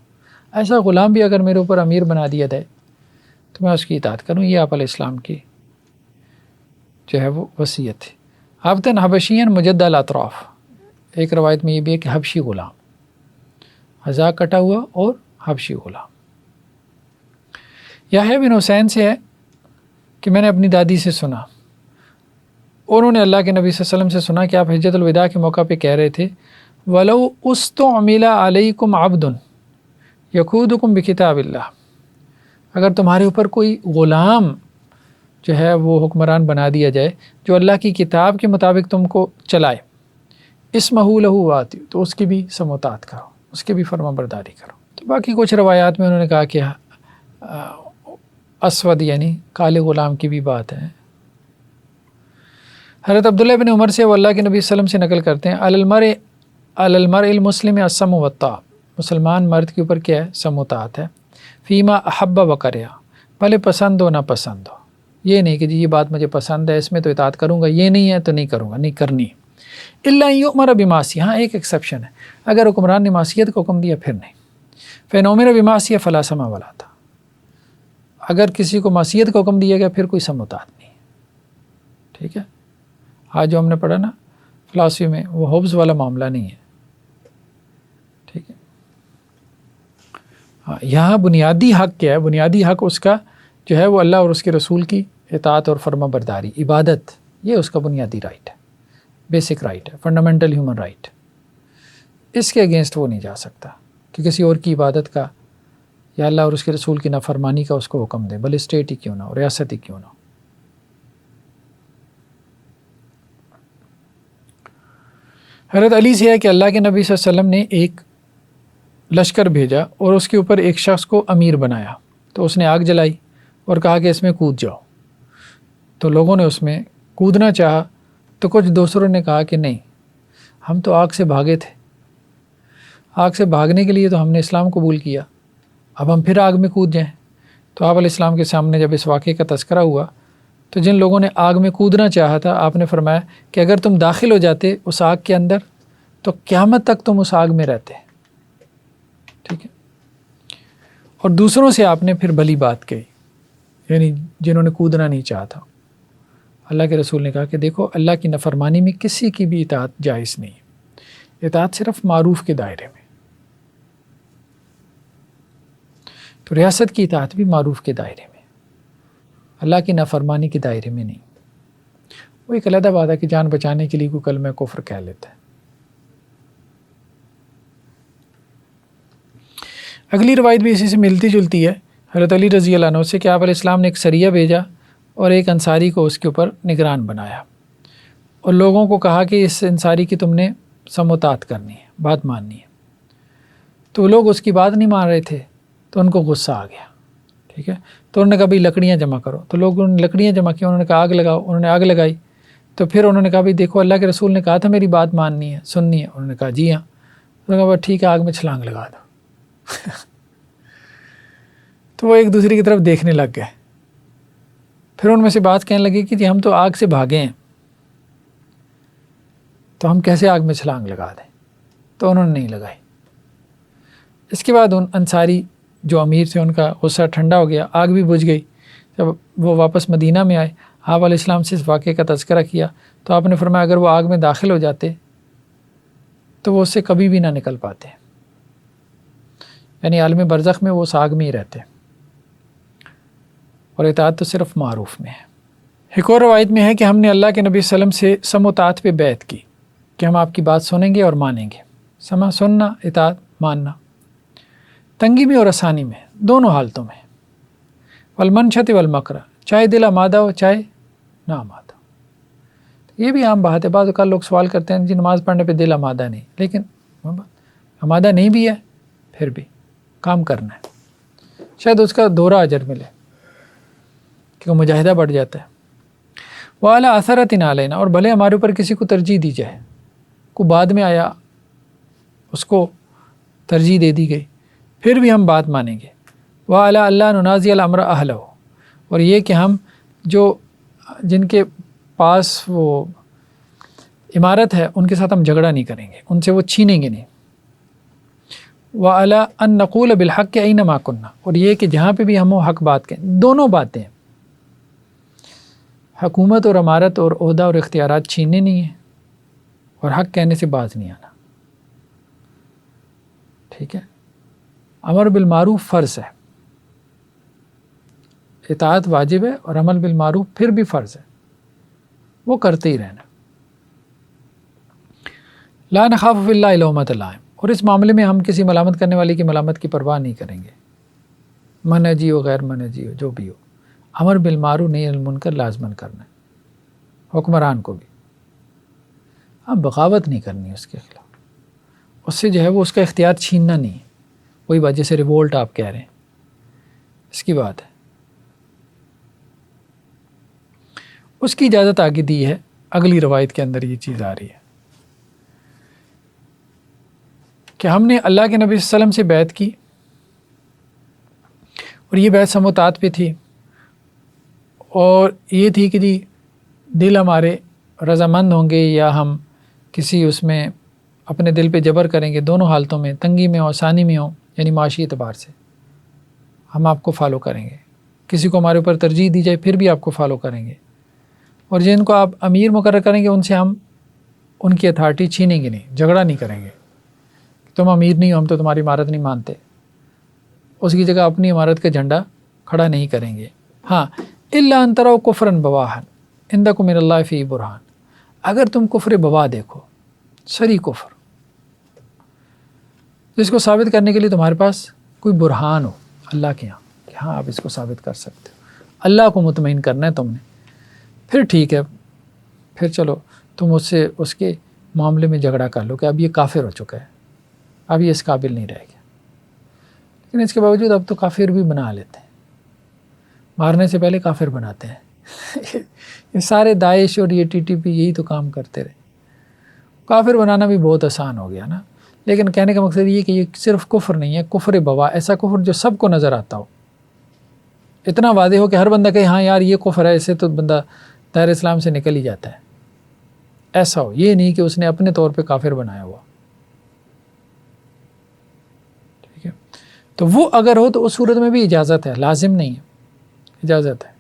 ایسا غلام بھی اگر میرے اوپر امیر بنا دیا جائے تو میں اس کی اطاعت کروں. یہ آپ علیہ السلام کی جو ہے وہ وصیت تھی. عبدًا حبشین مجد الاطراف، ایک روایت میں یہ بھی ہے کہ حبشی غلام، ہزا کٹا ہوا اور حبشی غلام. یحییٰ بن حسین سے ہے کہ میں نے اپنی دادی سے سنا، انہوں نے اللہ کے نبی صلی اللہ علیہ وسلم سے سنا کہ آپ حجۃ الوداع کے موقع پہ کہہ رہے تھے وَلَوْ اُسْتُعْمِلَ عَلَيْكُمْ عَبْدٌ يَقُودُكُمْ بِكِتَابِ اللَّهِ، اگر تمہارے اوپر کوئی غلام جو ہے وہ حکمران بنا دیا جائے جو اللہ کی کتاب کے مطابق تم کو چلائے، اسمہو لہو واطیعوا، تو اس کی بھی سموتات کرو، اس کی بھی فرما برداری کرو. تو باقی کچھ روایات میں انہوں نے کہا کہ اسود یعنی کالے غلام کی بھی بات ہے. حضرت عبداللہ بن عمر سے وہ اللہ کے نبی صلی اللہ علیہ وسلم سے نقل کرتے ہیں علی المرء المسلم السمع والطاعۃ، مسلمان مرد کے اوپر کیا ہے؟ سمع و طاعت ہے. فیما احب و کرہ، بھلے پسند ہو نہ پسند ہو. یہ نہیں کہ جی یہ بات مجھے پسند ہے اس میں تو اطاعت کروں گا، یہ نہیں ہے تو نہیں کروں گا، نہیں کرنی. الا ان یؤمر بمعصیہ، ہاں ایک ایکسیپشن ہے، اگر حکمران نے معصیت کا حکم دیا پھر نہیں. فإن أمر بمعصیہ فلا سمع ولا طاعۃ، اگر کسی کو معصیت کا حکم دیا گیا پھر کوئی سمع و طاعت نہیں. ٹھیک ہے، آج جو ہم نے پڑھا نا فلاسفی میں، وہ ہوبز والا معاملہ نہیں ہے. ٹھیک ہے، ہاں یہاں بنیادی حق کیا ہے؟ بنیادی حق اس کا جو ہے وہ اللہ اور اس کے رسول کی اطاعت اور فرما برداری، عبادت، یہ اس کا بنیادی رائٹ ہے، بیسک رائٹ ہے، فنڈامنٹل ہیومن رائٹ. اس کے اگینسٹ وہ نہیں جا سکتا کہ کسی اور کی عبادت کا یا اللہ اور اس کے رسول کی نافرمانی کا اس کو حکم دے، بھلے اسٹیٹ ہی کیوں نہ ہو، ریاست ہی کیوں نہ ہو. حضرت علی سے ہے کہ اللہ کے نبی صلی اللہ علیہ وسلم نے ایک لشکر بھیجا اور اس کے اوپر ایک شخص کو امیر بنایا، تو اس نے آگ جلائی اور کہا کہ اس میں کود جاؤ. تو لوگوں نے اس میں کودنا چاہا تو کچھ دوسروں نے کہا کہ نہیں، ہم تو آگ سے بھاگے تھے، آگ سے بھاگنے کے لیے تو ہم نے اسلام قبول کیا، اب ہم پھر آگ میں کود جائیں. تو آپ علیہ السلام کے سامنے جب اس واقعے کا تذکرہ ہوا تو جن لوگوں نے آگ میں کودنا چاہا تھا آپ نے فرمایا کہ اگر تم داخل ہو جاتے اس آگ کے اندر تو قیامت تک تم اس آگ میں رہتے. ٹھیک ہے، اور دوسروں سے آپ نے پھر بھلی بات کہی، یعنی جنہوں نے کودنا نہیں چاہا تھا. اللہ کے رسول نے کہا کہ دیکھو اللہ کی نافرمانی میں کسی کی بھی اطاعت جائز نہیں، اطاعت صرف معروف کے دائرے میں. تو ریاست کی اطاعت بھی معروف کے دائرے میں، اللہ کی نافرمانی کے دائرے میں نہیں. وہ ایک علیحدہ بات ہے کہ جان بچانے کے لیے کوئی کلمہ کفر کہہ لیتا ہے. اگلی روایت بھی اسی سے ملتی جلتی ہے، حضرت علی رضی اللہ عنہ سے کہ آپ علیہ السلام نے ایک سریہ بھیجا اور ایک انصاری کو اس کے اوپر نگران بنایا اور لوگوں کو کہا کہ اس انصاری کی تم نے سمع و طاعت کرنی ہے، بات ماننی ہے. تو وہ لوگ اس کی بات نہیں مان رہے تھے تو ان کو غصہ آ گیا. ٹھیک ہے، تو انہوں نے کہا بھائی لکڑیاں جمع کرو. تو لوگوں نے لکڑیاں جمع کی، انہوں نے کہا آگ لگاؤ، انہوں نے آگ لگائی. تو پھر انہوں نے کہا بھائی دیکھو اللہ کے رسول نے کہا تھا میری بات ماننی ہے، سننی ہے. انہوں نے کہا جی ہاں. انہوں نے کہا ٹھیک ہے آگ میں چھلانگ لگا دو. تو وہ ایک دوسرے کی طرف دیکھنے لگ گئے. پھر ان میں سے بات کہنے لگی کہ جی ہم تو آگ سے بھاگے ہیں تو ہم کیسے آگ میں چھلانگ لگا دیں. تو انہوں نے نہیں لگائی. اس کے بعد ان انصاری جو امیر تھے ان کا غصہ ٹھنڈا ہو گیا، آگ بھی بجھ گئی. جب وہ واپس مدینہ میں آئے آپ علیہ السلام سے اس واقعے کا تذکرہ کیا تو آپ نے فرمایا اگر وہ آگ میں داخل ہو جاتے تو وہ اس سے کبھی بھی نہ نکل پاتے، یعنی عالم برزخ میں وہ اس آگ میں ہی رہتے. اور اطاعت تو صرف معروف میں ہے. ایک اور روایت میں ہے کہ ہم نے اللہ کے نبی صلی اللہ علیہ وسلم سے سمع و طاعت پہ بیعت کی کہ ہم آپ کی بات سنیں گے اور مانیں گے. سمع سننا، اطاعت ماننا، تنگی میں اور آسانی میں، دونوں حالتوں میں. والمنشط والمکرہ، چاہے دل آمادہ ہو چاہے نہ آمادہ ہو. یہ بھی عام بات ہے. بعض اوقات لوگ سوال کرتے ہیں جی نماز پڑھنے پہ دل آمادہ نہیں، لیکن آمادہ نہیں بھی ہے پھر بھی کام کرنا ہے، شاید اس کا دوہرا اجر ملے کیونکہ مجاہدہ بڑھ جاتا ہے. وَعَلَىٰ أَثَرَةٍ عَلَيْنَا، اور بھلے ہمارے اوپر کسی کو ترجیح دی جائے، کو بعد میں آیا اس کو ترجیح دے دی گئی، پھر بھی ہم بات مانیں گے. وَعَلَىٰ أَلَّا نُنَازِعَ الْأَمْرَ أَهْلَهُ، اور یہ کہ ہم جن کے پاس وہ عمارت ہے ان کے ساتھ ہم جھگڑا نہیں کریں گے، ان سے وہ چھینیں گے نہیں. وعلی ان نقول بالحق اینما کنا، اور یہ کہ جہاں پہ بھی ہم حق بات کہیں. دونوں باتیں، حکومت اور امارت اور عہدہ اور اختیارات چھیننے نہیں ہیں، اور حق کہنے سے باز نہیں آنا. ٹھیک ہے. امر بالمعروف فرض ہے، اطاعت واجب ہے، اور عمل بالمعروف پھر بھی فرض ہے، وہ کرتے ہی رہنا. لا نخاف فی اللہ لومۃ لائم، اور اس معاملے میں ہم کسی ملامت کرنے والے کی ملامت کی پرواہ نہیں کریں گے، منہجی ہو غیر منہجی ہو جو بھی ہو. امر بالمعروف نہی عن المنکر لازماً کرنا ہے، حکمران کو بھی. ہم بغاوت نہیں کرنی اس کے خلاف، اس سے جو ہے وہ اس کا اختیار چھیننا نہیں ہے. وہی بات جیسے ریوولٹ آپ کہہ رہے ہیں، اس کی بات ہے. اس کی اجازت آگے دی ہے، اگلی روایت کے اندر یہ چیز آ رہی ہے کہ ہم نے اللہ کے نبی صلی اللہ علیہ وسلم سے بیعت کی، اور یہ بیعت سموتات پہ تھی، اور یہ تھی کہ جی دل ہمارے رضامند ہوں گے یا ہم کسی اس میں اپنے دل پہ جبر کریں گے، دونوں حالتوں میں، تنگی میں ہو آسانی میں ہو، یعنی معاشی اعتبار سے ہم آپ کو فالو کریں گے. کسی کو ہمارے اوپر ترجیح دی جائے پھر بھی آپ کو فالو کریں گے، اور جن کو آپ امیر مقرر کریں گے ان سے ہم ان کی اتھارٹی چھینیں گے نہیں، جھگڑا نہیں کریں گے. تم امیر نہیں ہو، ہم تو تمہاری عمارت نہیں مانتے، اس کی جگہ اپنی عمارت کا جھنڈا کھڑا نہیں کریں گے. ہاں الا ان تروا کفرا بواحا عندکم من اللہ فی برہان، اگر تم کفر بوا دیکھو، سری کفر، جس کو ثابت کرنے کے لیے تمہارے پاس کوئی برہان ہو اللہ کے یہاں کہ ہاں آپ اس کو ثابت کر سکتے ہو، اللہ کو مطمئن کرنا ہے تم نے، پھر ٹھیک ہے، پھر چلو تم اس سے اس کے معاملے میں جھگڑا کر لو کہ اب یہ کافر ہو چکا ہے، اب یہ اس قابل نہیں رہ گیا. لیکن اس کے باوجود اب تو کافر بھی بنا لیتے ہیں، مارنے سے پہلے کافر بناتے ہیں. یہ سارے داعش اور یہ ٹی ٹی پی یہی تو کام کرتے رہے. کافر بنانا بھی بہت آسان ہو گیا نا. لیکن کہنے کا مقصد یہ کہ یہ صرف کفر نہیں ہے، کفر بوا، ایسا کفر جو سب کو نظر آتا ہو، اتنا واضح ہو کہ ہر بندہ کہے ہاں یار یہ کفر ہے، اسے تو بندہ دائرہ اسلام سے نکل ہی جاتا ہے. ایسا ہو، یہ نہیں کہ اس نے اپنے طور پہ کافر بنایا ہوا. ٹھیک ہے. تو وہ اگر ہو تو اس صورت میں بھی اجازت ہے، لازم نہیں ہے، اجازت ہے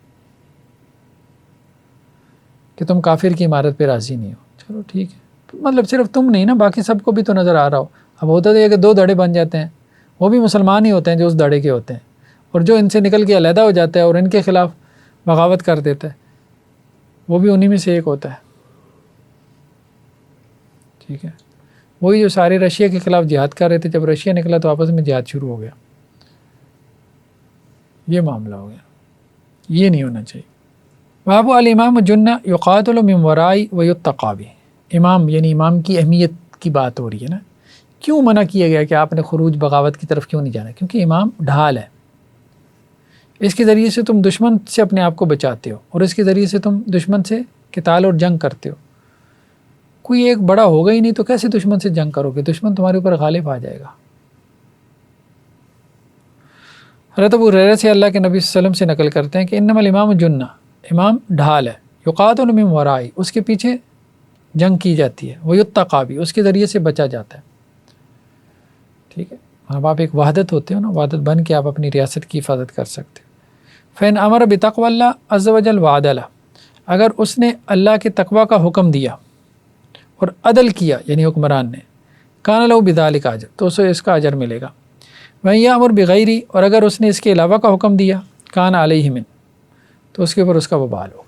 کہ تم کافر کی عمارت پہ راضی نہیں ہو، چلو ٹھیک ہے. مطلب صرف تم نہیں نا، باقی سب کو بھی تو نظر آ رہا ہو. اب ہوتا تو یہ کہ دو دھڑے بن جاتے ہیں، وہ بھی مسلمان ہی ہوتے ہیں جو اس دھڑے کے ہوتے ہیں، اور جو ان سے نکل کے علیحدہ ہو جاتا ہے اور ان کے خلاف بغاوت کر دیتا ہے وہ بھی انہی میں سے ایک ہوتا ہے. ٹھیک ہے. وہی جو سارے رشیا کے خلاف جہاد کر رہے تھے، جب رشیا نکلا تو آپس میں جہاد شروع ہو گیا. یہ معاملہ ہو گیا، یہ نہیں ہونا چاہیے. باب الامام جنہ یقاتل من ورائی ویتقی بہ، امام یعنی امام کی اہمیت کی بات ہو رہی ہے نا. کیوں منع کیا گیا کہ آپ نے خروج بغاوت کی طرف کیوں نہیں جانا؟ کیونکہ امام ڈھال ہے، اس کے ذریعے سے تم دشمن سے اپنے آپ کو بچاتے ہو، اور اس کے ذریعے سے تم دشمن سے قتال اور جنگ کرتے ہو. کوئی ایک بڑا ہوگا ہی نہیں تو کیسے دشمن سے جنگ کرو گے؟ دشمن تمہارے اوپر غالب آ جائے گا. حضرت ابو ہریرہ سے اللہ کے نبی صلی اللہ علیہ وسلم سے نقل کرتے ہیں کہ انما الامام جنہ، امام ڈھال ہے، یقاتل من ورائی، اس کے پیچھے جنگ کی جاتی ہے، ویتقی بہ، اس کے ذریعے سے بچا جاتا ہے. ٹھیک ہے. اب آپ ایک وحدت ہوتے ہو نا، وحدت بن کے آپ اپنی ریاست کی حفاظت کر سکتے ہو. فإن امر بتقوی اللہ عز وجل وعدل، اگر اس نے اللہ کے تقوی کا حکم دیا اور عدل کیا یعنی حکمران نے، کان لہ بذلک اجر، تو اسے اس کا اجر ملے گا. وَإِن یأمر بغیری، اور اگر اس نے اس کے علاوہ کا حکم دیا، کان علیہ من، تو اس کے اوپر اس کا وبال ہو.